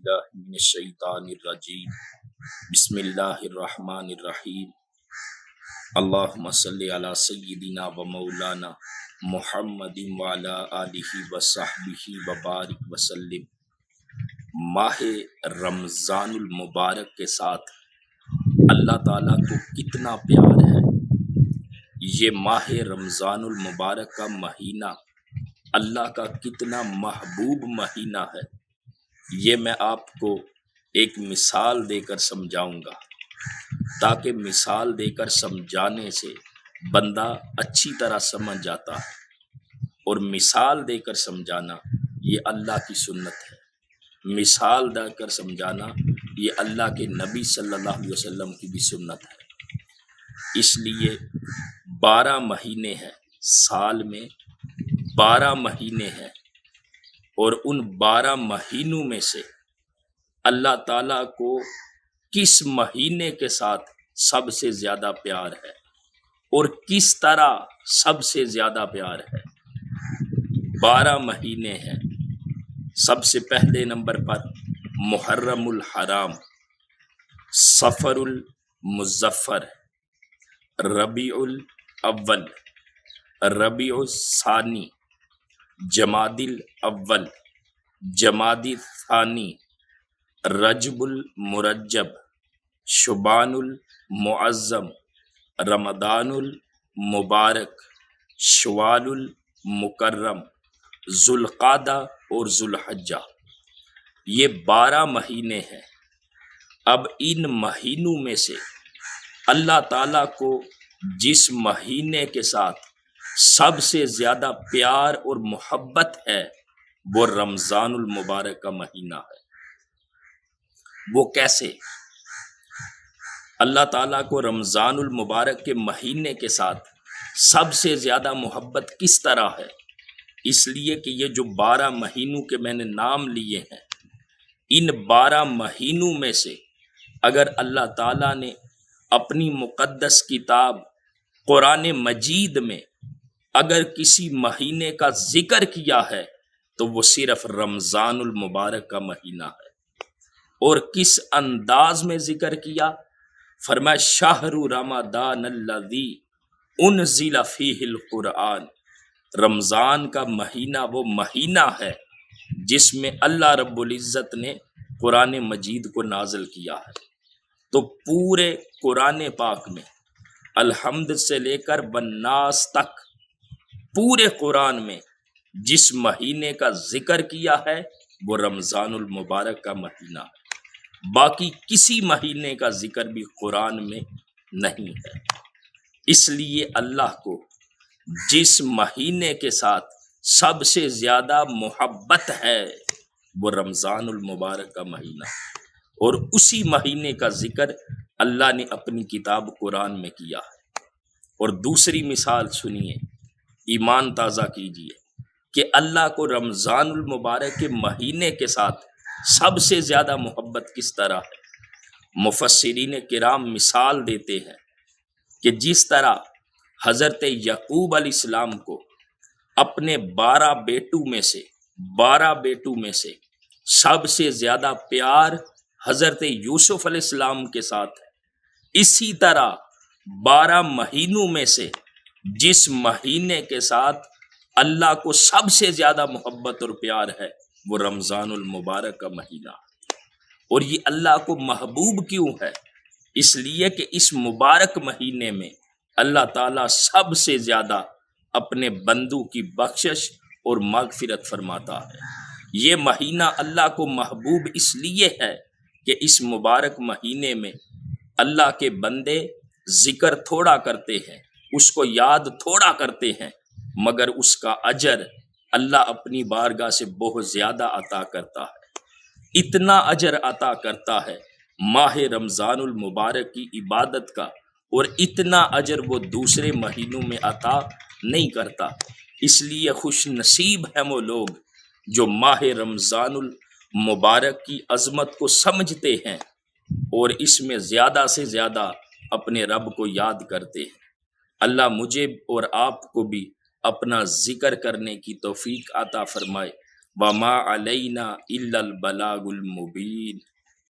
باللہ من الشیطان الرجیم بسم اللہ الرحمن الرحیم اللہم صلی علی سیدنا و مولانا محمد وعلی آلہ وصحبہ وبارک وسلم۔ ماہ رمضان المبارک کے ساتھ اللہ تعالیٰ کو کتنا پیار ہے۔ یہ ماہ رمضان المبارک کا مہینہ اللہ کا کتنا محبوب مہینہ ہے، یہ میں آپ کو ایک مثال دے کر سمجھاؤں گا، تاکہ مثال دے کر سمجھانے سے بندہ اچھی طرح سمجھ جاتا ہے، اور مثال دے کر سمجھانا یہ اللہ کی سنت ہے، مثال دے کر سمجھانا یہ اللہ کے نبی صلی اللہ علیہ وسلم کی بھی سنت ہے۔ اس لیے 12 مہینے ہیں، سال میں 12 مہینے ہیں، اور ان 12 مہینوں میں سے اللہ تعالیٰ کو کس مہینے کے ساتھ سب سے زیادہ پیار ہے اور کس طرح سب سے زیادہ پیار ہے۔ 12 مہینے ہیں، سب سے پہلے نمبر پر محرم الحرام، صفر المظفر، ربیع الاول، ربیع الثانی، جمادی الاول، جمادی الثانی، رجب المرجب، شعبان المعظم، رمضان المبارک، شوال المکرم، ذوالقعدہ اور ذوالحجہ۔ یہ 12 مہینے ہیں۔ اب ان مہینوں میں سے اللہ تعالیٰ کو جس مہینے کے ساتھ سب سے زیادہ پیار اور محبت ہے وہ رمضان المبارک کا مہینہ ہے۔ وہ کیسے؟ اللہ تعالیٰ کو رمضان المبارک کے مہینے کے ساتھ سب سے زیادہ محبت کس طرح ہے؟ اس لیے کہ یہ جو 12 مہینوں کے میں نے نام لیے ہیں، ان 12 مہینوں میں سے اگر اللہ تعالیٰ نے اپنی مقدس کتاب قرآن مجید میں اگر کسی مہینے کا ذکر کیا ہے تو وہ صرف رمضان المبارک کا مہینہ ہے۔ اور کس انداز میں ذکر کیا؟ فرمایا شہر رمضان الذی انزل فیہ القرآن، رمضان کا مہینہ وہ مہینہ ہے جس میں اللہ رب العزت نے قرآن مجید کو نازل کیا ہے۔ تو پورے قرآن پاک میں الحمد سے لے کر والناس تک پورے قرآن میں جس مہینے کا ذکر کیا ہے وہ رمضان المبارک کا مہینہ ہے۔ باقی کسی مہینے کا ذکر بھی قرآن میں نہیں ہے۔ اس لیے اللہ کو جس مہینے کے ساتھ سب سے زیادہ محبت ہے وہ رمضان المبارک کا مہینہ ہے، اور اسی مہینے کا ذکر اللہ نے اپنی کتاب قرآن میں کیا ہے۔ اور دوسری مثال سنیے، ایمان تازہ کیجیے کہ اللہ کو رمضان المبارک کے مہینے کے ساتھ سب سے زیادہ محبت کس طرح ہے۔ مفسرین کرام مثال دیتے ہیں کہ جس طرح حضرت یعقوب علیہ السلام کو اپنے 12 بیٹوں میں سے سب سے زیادہ پیار حضرت یوسف علیہ السلام کے ساتھ ہے، اسی طرح 12 مہینوں میں سے جس مہینے کے ساتھ اللہ کو سب سے زیادہ محبت اور پیار ہے وہ رمضان المبارک کا مہینہ ہے۔ اور یہ اللہ کو محبوب کیوں ہے؟ اس لیے کہ اس مبارک مہینے میں اللہ تعالیٰ سب سے زیادہ اپنے بندوں کی بخشش اور مغفرت فرماتا ہے۔ یہ مہینہ اللہ کو محبوب اس لیے ہے کہ اس مبارک مہینے میں اللہ کے بندے ذکر تھوڑا کرتے ہیں، اس کو یاد تھوڑا کرتے ہیں، مگر اس کا اجر اللہ اپنی بارگاہ سے بہت زیادہ عطا کرتا ہے۔ اتنا اجر عطا کرتا ہے ماہ رمضان المبارک کی عبادت کا، اور اتنا اجر وہ دوسرے مہینوں میں عطا نہیں کرتا۔ اس لیے خوش نصیب ہیں وہ لوگ جو ماہ رمضان المبارک کی عظمت کو سمجھتے ہیں اور اس میں زیادہ سے زیادہ اپنے رب کو یاد کرتے ہیں۔ اللہ مجھے اور آپ کو بھی اپنا ذکر کرنے کی توفیق عطا فرمائے۔ وما علینا الا البلاغ المبین۔